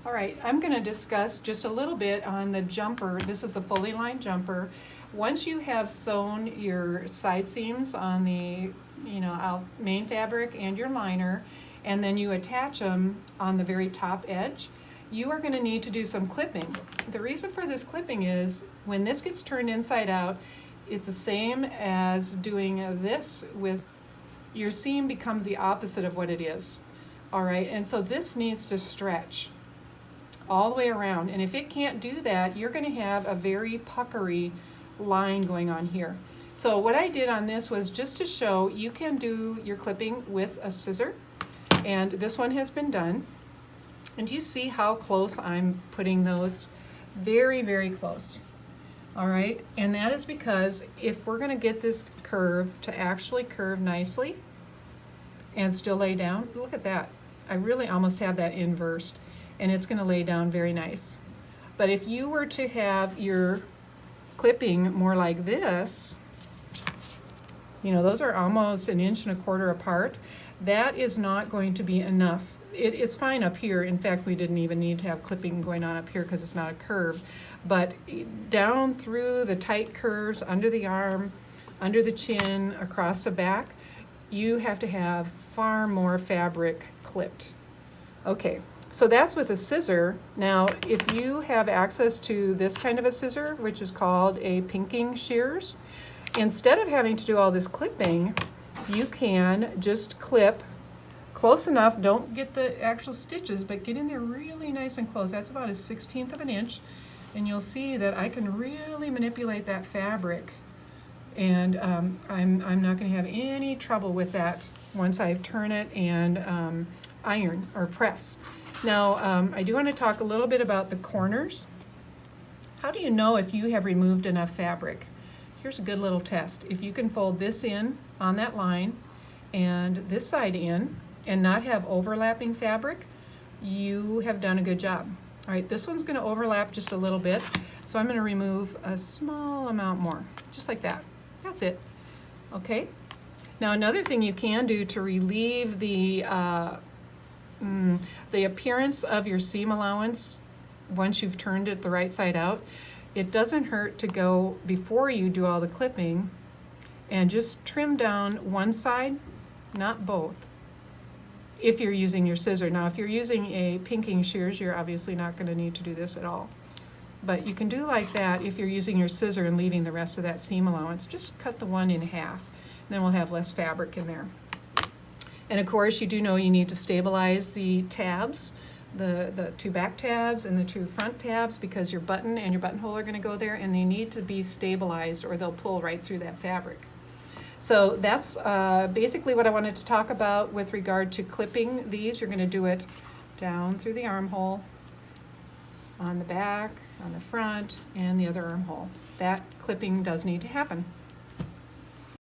All right, I'm going to discuss just a little bit on the jumper. This is a fully lined jumper. Once you have sewn your side seams on the main fabric and your liner, and then you attach them on the very top edge, you are going to need to do some clipping. The reason for this clipping is when this gets turned inside out, it's the same as doing this with your seam becomes the opposite of what it is. All right, and so this needs to stretch all the way around, and if it can't do that, you're going to have a very puckery line going on here. So what I did on this was just to show you can do your clipping with a scissor, and this one has been done. And you see how close I'm putting those? Very, very close. All right, and that is because if we're going to get this curve to actually curve nicely and still lay down, look at that. I really almost have that inversed, and it's going to lay down very nice. But if you were to have your clipping more like this, those are almost 1.25 inches apart, that is not going to be enough. It's fine up here. In fact, we didn't even need to have clipping going on up here because it's not a curve. But down through the tight curves, under the arm, under the chin, across the back, you have to have far more fabric clipped. Okay. So that's with a scissor. Now, if you have access to this kind of a scissor, which is called a pinking shears, instead of having to do all this clipping, you can just clip close enough. Don't get the actual stitches, but get in there really nice and close. That's about 1/16 of an inch, and you'll see that I can really manipulate that fabric, and I'm not going to have any trouble with that once I turn it and iron or press. Now, I do want to talk a little bit about the corners. How do you know if you have removed enough fabric? Here's a good little test. If you can fold this in on that line and this side in and not have overlapping fabric, you have done a good job. All right, this one's going to overlap just a little bit, so I'm going to remove a small amount more, just like that. That's it. Okay? Now, another thing you can do to relieve the appearance of your seam allowance once you've turned it the right side out, it doesn't hurt to go before you do all the clipping and just trim down one side, not both, if you're using your scissor. Now, if you're using a pinking shears, you're obviously not going to need to do this at all. But you can do like that if you're using your scissor and leaving the rest of that seam allowance. Just cut the one in half, and then we'll have less fabric in there. And of course, you do know you need to stabilize the tabs, the two back tabs and the two front tabs, because your button and your buttonhole are going to go there, and they need to be stabilized or they'll pull right through that fabric. So that's basically what I wanted to talk about with regard to clipping these. You're going to do it down through the armhole, on the back, on the front, and the other armhole. That clipping does need to happen.